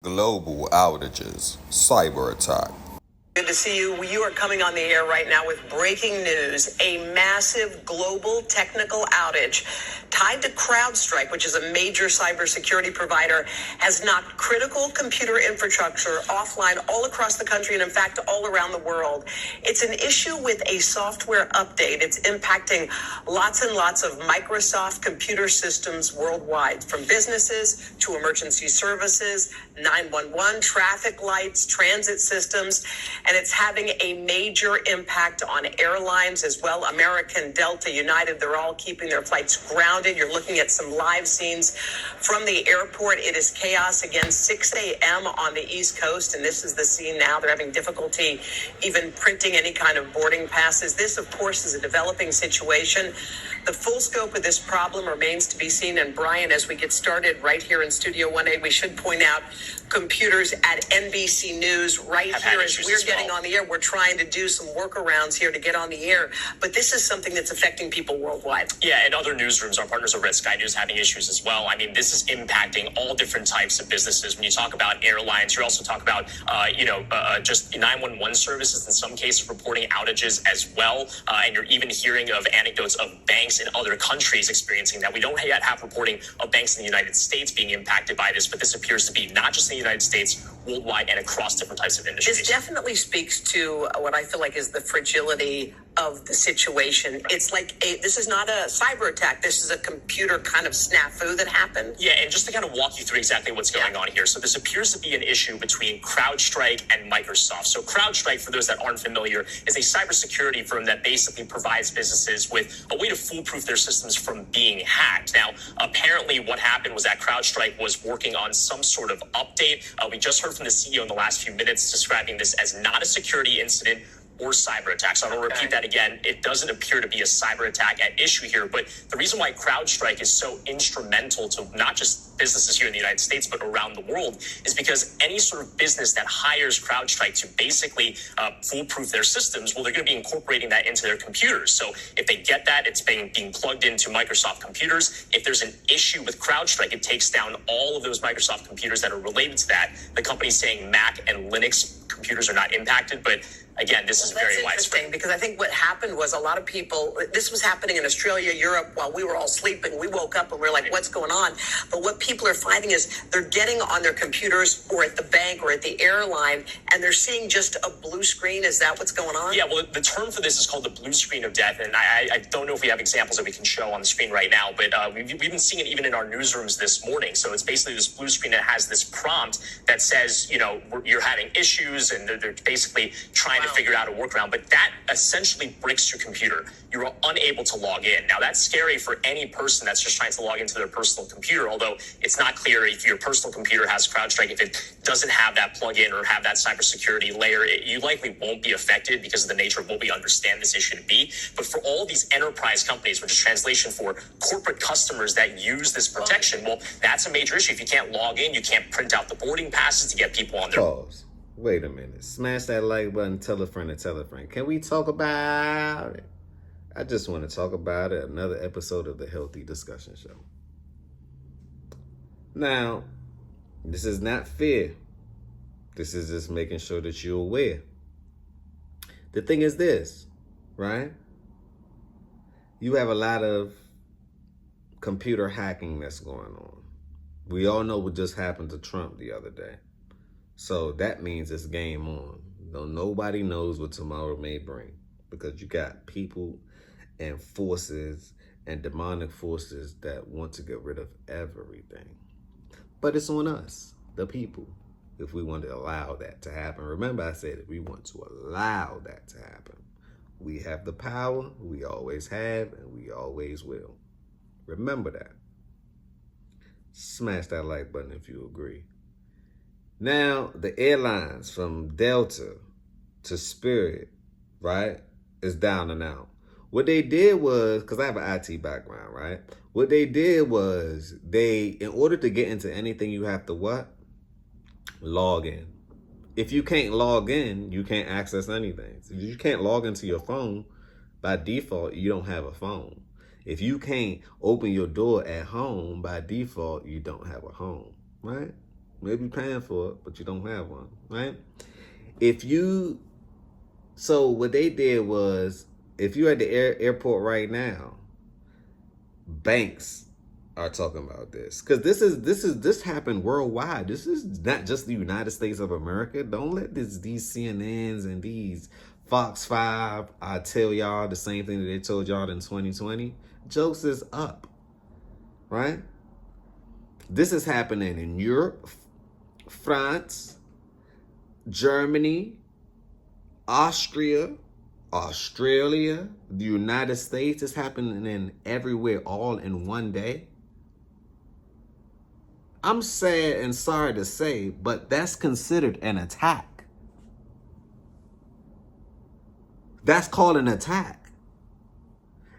Global outages, cyber attack. Good to see you. You are coming on the air right now with breaking news. A massive global technical outage tied to CrowdStrike, which is a major cybersecurity provider, has knocked critical computer infrastructure offline all across the country and, in fact, all around the world. It's an issue with a software update. It's impacting lots and lots of Microsoft computer systems worldwide, from businesses to emergency services, 911, traffic lights, transit systems. And it's having a major impact on airlines as well. American, Delta, United, they're all keeping their flights grounded. You're looking at some live scenes from the airport. It is chaos again, 6 a.m. on the East Coast. And this is the scene now. They're having difficulty even printing any kind of boarding passes. This, of course, is a developing situation. The full scope of this problem remains to be seen. And Brian, as we get started right here in Studio 1A, we should point out computers at NBC News right here as we're getting on the air. We're trying to do some workarounds here to get on the air, but this is something that's affecting people worldwide. Yeah, and other newsrooms, our partners over at Sky News, having issues as well. I mean, this is impacting all different types of businesses. When you talk about airlines, you also talk about, just 911 services, in some cases reporting outages as well. And you're even hearing of anecdotes of banks in other countries experiencing that. We don't yet have reporting of banks in the United States being impacted by this, but this appears to be not just in the United States, worldwide, and across different types of industries. This definitely speaks to what I feel like is the fragility of the situation. It's like this is not a cyber attack. This is a computer kind of snafu that happened. Yeah, and just to kind of walk you through exactly what's going on here. So this appears to be an issue between CrowdStrike and Microsoft. So CrowdStrike, for those that aren't familiar, is a cybersecurity firm that basically provides businesses with a way to foolproof their systems from being hacked. Now, apparently what happened was that CrowdStrike was working on some sort of update. We just heard from the CEO in the last few minutes describing this as not a security incident or cyber attack. So I'm going to repeat that again. It doesn't appear to be a cyber attack at issue here, but the reason why CrowdStrike is so instrumental to not just businesses here in the United States, but around the world, is because any sort of business that hires CrowdStrike to basically foolproof their systems, well, they're going to be incorporating that into their computers. So if they get that, it's being plugged into Microsoft computers. If there's an issue with CrowdStrike, it takes down all of those Microsoft computers that are related to that. The company's saying Mac and Linux computers are not impacted, but again, this is very widespread. Because I think what happened was a lot of people, this was happening in Australia, Europe, while we were all sleeping. We woke up and we were like, what's going on? But what people are finding is they're getting on their computers or at the bank or at the airline, and they're seeing just a blue screen. Is that what's going on? Yeah, well, the term for this is called the blue screen of death. And I don't know if we have examples that we can show on the screen right now, but we've been seeing it even in our newsrooms this morning. So it's basically this blue screen that has this prompt that says, you're having issues, and they're basically trying to figure out a workaround, but that essentially breaks your computer. You're unable to log in. Now, that's scary for any person that's just trying to log into their personal computer, although it's not clear if your personal computer has CrowdStrike. If it doesn't have that plugin or have that cybersecurity layer, you likely won't be affected because of the nature of what we understand this issue to be. But for all these enterprise companies, which is translation for corporate customers that use this protection, well, that's a major issue. If you can't log in, you can't print out the boarding passes to get people on their... Pause. Wait a minute. Smash that like button, tell a friend to tell a friend. Can we talk about it? I just want to talk about it. Another episode of the Healthy Discussion Show. Now, this is not fear. This is just making sure that you're aware. The thing is this, right? You have a lot of computer hacking that's going on. We all know what just happened to Trump the other day. So that means it's game on. Nobody knows what tomorrow may bring, because you got people and forces and demonic forces that want to get rid of everything. But it's on us, the people, if we want to allow that to happen. Remember, I said if we want to allow that to happen. We have the power, we always have, and we always will. Remember that. Smash that like button if you agree. Now, the airlines from Delta to Spirit, right, is down and out. What they did was, because I have an IT background, right? What they did was in order to get into anything, you have to what? Log in. If you can't log in, you can't access anything. So if you can't log into your phone, by default, you don't have a phone. If you can't open your door at home, by default, you don't have a home, right? Maybe paying for it, but you don't have one, right? So what they did was, if you're at the airport right now, banks are talking about this, because this happened worldwide. This is not just the United States of America. Don't let these CNNs and these Fox 5 tell y'all the same thing that they told y'all in 2020. Jokes is up, right? This is happening in Europe, France, Germany, Austria, Australia, the United States. Is happening in everywhere, all in one day. I'm sad and sorry to say, but that's considered an attack. That's called an attack.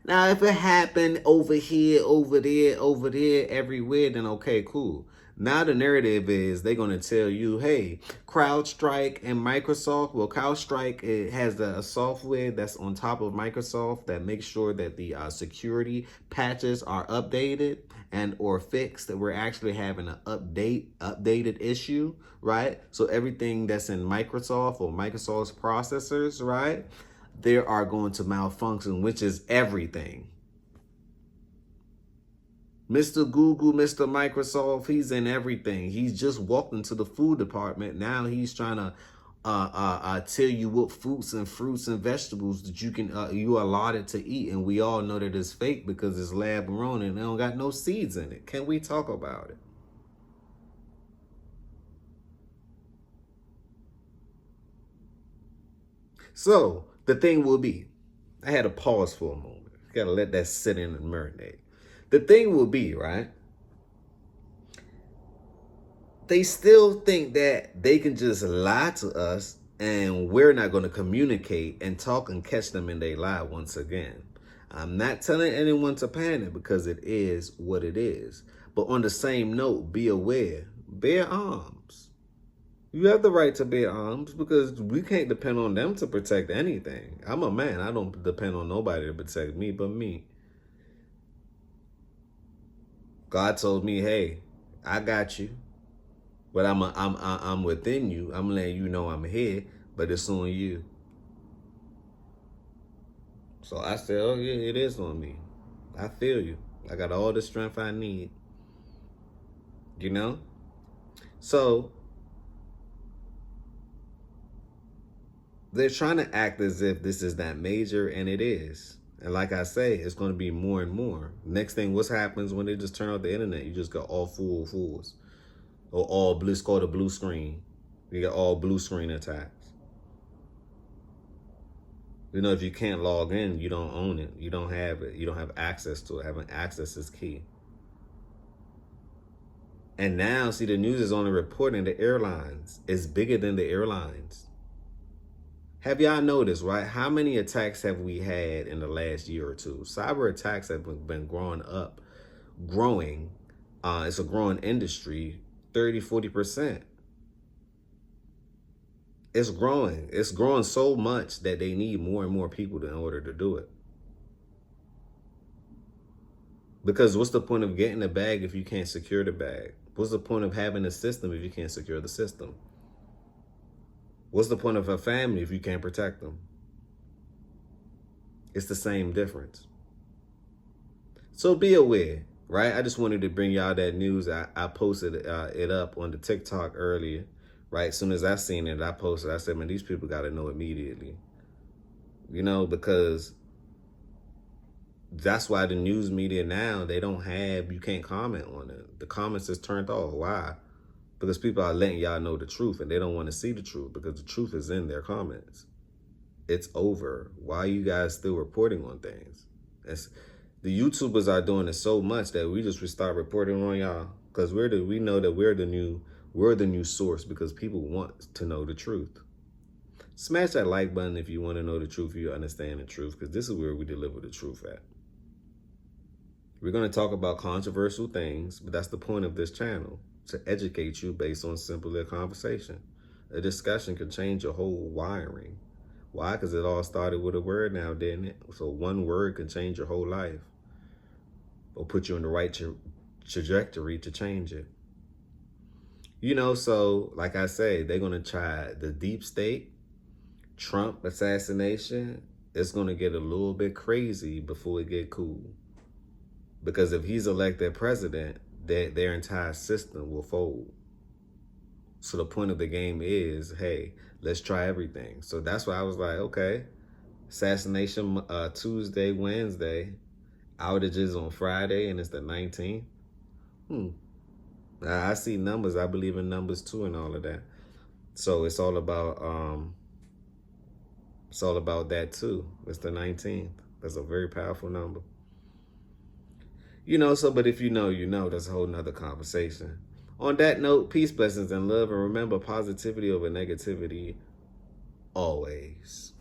Now, if it happened over here, over there, everywhere, then okay, cool. Now the narrative is they're going to tell you, hey, CrowdStrike and Microsoft. Well, CrowdStrike, it has a software that's on top of Microsoft that makes sure that the security patches are updated and or fixed. That we're actually having an updated issue, right? So everything that's in Microsoft or Microsoft's processors, right, they are going to malfunction, which is everything. Mr. Google, Mr. Microsoft, he's in everything. He's just walked into the food department. Now he's trying to tell you what fruits and vegetables that you are allotted to eat. And we all know that it's fake because it's lab grown and they don't got no seeds in it. Can we talk about it? So the thing will be, I had to pause for a moment. Got to let that sit in and marinate. The thing will be, right, they still think that they can just lie to us and we're not going to communicate and talk and catch them in their lie once again. I'm not telling anyone to panic because it is what it is. But on the same note, be aware, bear arms. You have the right to bear arms because we can't depend on them to protect anything. I'm a man. I don't depend on nobody to protect me but me. God told me, hey, I got you, but I'm within you. I'm letting you know I'm here, but it's on you. So I said, oh yeah, it is on me. I feel you. I got all the strength I need. You know? So they're trying to act as if this is that major, and it is. And like I say, it's going to be more and more. Next thing, what happens when they just turn off the internet? You just got all fools. Or all blue, it's called a blue screen. You got all blue screen attacks. You know, if you can't log in, you don't own it. You don't have it. You don't have access to it. Having access is key. And now, see, the news is only reporting the airlines. It's bigger than the airlines. Have y'all noticed, right? How many attacks have we had in the last year or two? Cyber attacks have been growing. It's a growing industry, 30-40%. It's growing. It's growing so much that they need more and more people in order to do it. Because what's the point of getting the bag if you can't secure the bag? What's the point of having a system if you can't secure the system? What's the point of a family if you can't protect them? It's the same difference. So be aware, right? I just wanted to bring y'all that news. I posted it up on the TikTok earlier, right? As soon as I seen it, I posted. I said, man, these people got to know immediately. You know, because that's why the news media now, you can't comment on it. The comments is turned off. Why? Because people are letting y'all know the truth and they don't want to see the truth because the truth is in their comments. It's over. Why are you guys still reporting on things? The YouTubers are doing it so much that we just start reporting on y'all because we know that we're the new source because people want to know the truth. Smash that like button if you want to know the truth, you understand the truth, because this is where we deliver the truth at. We're going to talk about controversial things, but that's the point of this channel. To educate you based on simply a conversation. A discussion can change your whole wiring. Why? Because it all started with a word now, didn't it? So one word can change your whole life or put you in the right trajectory to change it. You know, so like I say, they're going to try the deep state, Trump assassination. It's going to get a little bit crazy before it get cool. Because if he's elected president, their entire system will fold. So the point of the game is, hey, let's try everything. So that's why I was like, okay, assassination Tuesday, Wednesday, outages on Friday, and it's the 19th. I see numbers. I believe in numbers too and all of that. So it's all about that too. It's the 19th. That's a very powerful number. You know, so, but if you know, you know, that's a whole nother conversation. On that note, peace, blessings, and love. And remember, positivity over negativity always.